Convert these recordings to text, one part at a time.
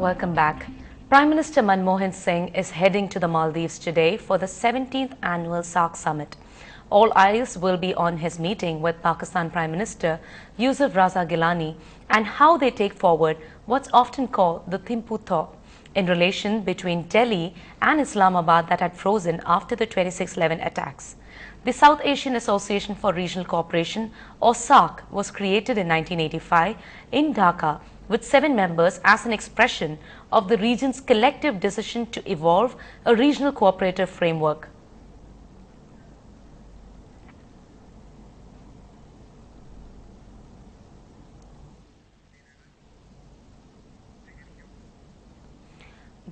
Welcome back. Prime Minister Manmohan Singh is heading to the Maldives today for the 17th annual SAARC summit. All eyes will be on his meeting with Pakistan Prime Minister Yusuf Raza Gilani and how they take forward what's often called the Thimphu Thaw in relation between Delhi and Islamabad that had frozen after the 26/11 attacks. The South Asian Association for Regional Cooperation, or SAARC, was created in 1985 in Dhaka with 7 members as an expression of the region's collective decision to evolve a regional cooperative framework.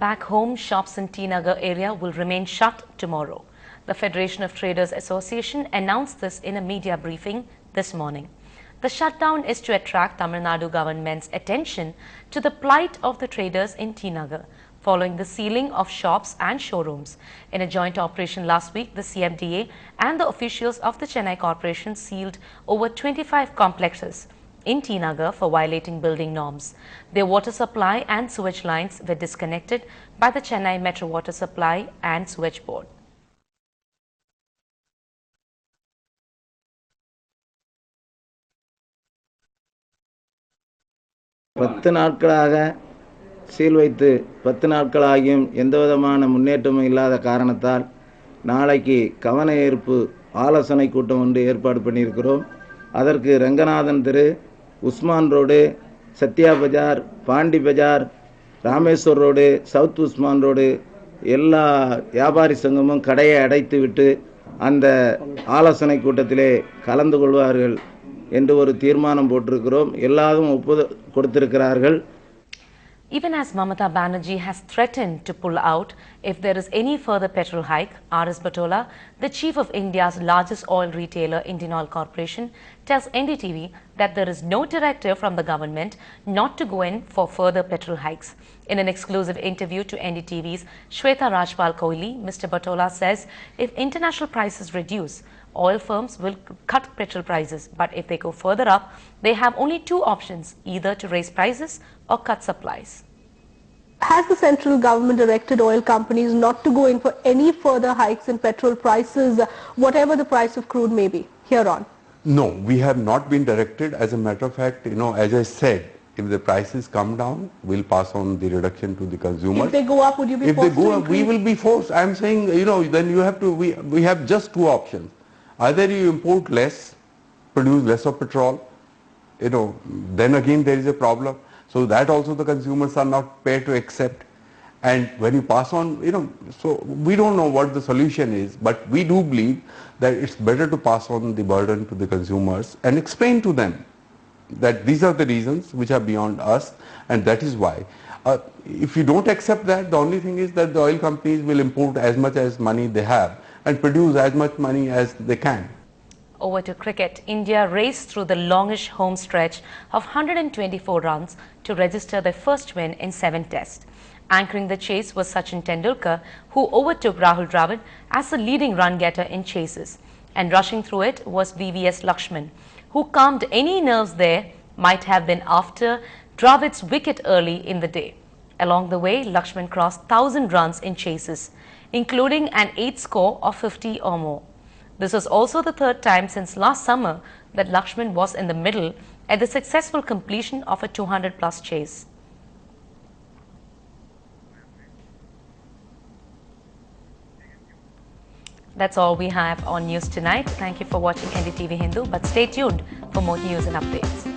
Back home, shops in T Nagar area will remain shut tomorrow. The Federation of Traders Association announced this in a media briefing this morning. The shutdown is to attract Tamil Nadu government's attention to the plight of the traders in T Nagar following the sealing of shops and showrooms. In a joint operation last week, the CMDA and the officials of the Chennai Corporation sealed over 25 complexes in T Nagar for violating building norms. Their water supply and sewage lines were disconnected by the Chennai Metro Water Supply and Sewage Board. பத்து நாட்களாக seal வைத்து 10 நாட்களாகியும் எந்தவிதமான முன்னேற்றமும் இல்லாத காரணத்தால் நாளைக்கு கவன ஈர்ப்பு ஆலோசனை கூட்டம் ஒன்று ஏற்பாடு பண்ணியிருக்கிறோம். அதற்கு ரங்கநாதன் தெரு, Usman road, Sathya Bazaar, Pondy Bazaar, Rameswar road, south Usman road எல்லா வியாபாரி சங்கமும் கடையை அடைத்துவிட்டு அந்த ஆலோசனை கூட்டத்திலே கலந்து கொள்வார்கள் என்று ஒரு தீர்மானம் போட்டிருக்கிறோம். எல்லாரும் ஒப்புதல் கொடுத்திருக்கிறார்கள். Even as Mamata Banerjee has threatened to pull out if there is any further petrol hike, R.S. Batola, the chief of India's largest oil retailer, Indian Oil Corporation, tells NDTV that there is no directive from the government not to go in for further petrol hikes. In an exclusive interview to NDTV's Shweta Rajpal Kohli, Mr. Batola says if international prices reduce, oil firms will cut petrol prices, but if they go further up, they have only 2 options, either to raise prices or cut supplies. Has the central government directed oil companies not to go in for any further hikes in petrol prices, whatever the price of crude may be here on? No, we have not been directed. As a matter of fact, as I said, if the prices come down, we'll pass on the reduction to the consumer. If they go up, would you be forced to increase? If they go up, we will be forced. I'm saying, then you have to, we have just 2 options. Either you import less, produce less of petrol, then again there is a problem. So that also the consumers are not prepared to accept. And when you pass on, so we don't know what the solution is, but we do believe that it's better to pass on the burden to the consumers and explain to them that these are the reasons which are beyond us, and that is why. If you don't accept that, the only thing is that the oil companies will import as much as money they have and produce as much money as they can. Over to cricket. India raced through the longish home stretch of 124 runs to register their first win in 7 tests. Anchoring the chase was Sachin Tendulkar, who overtook Rahul Dravid as the leading run-getter in chases. And rushing through it was VVS Lakshman, who calmed any nerves there might have been after Dravid's wicket early in the day. Along the way, Lakshman crossed 1,000 runs in chases, including an 8th score of 50 or more. This was also the 3rd time since last summer that Lakshman was in the middle at the successful completion of a 200-plus chase. That's all we have on News Tonight. Thank you for watching NDTV Hindu, but stay tuned for more news and updates.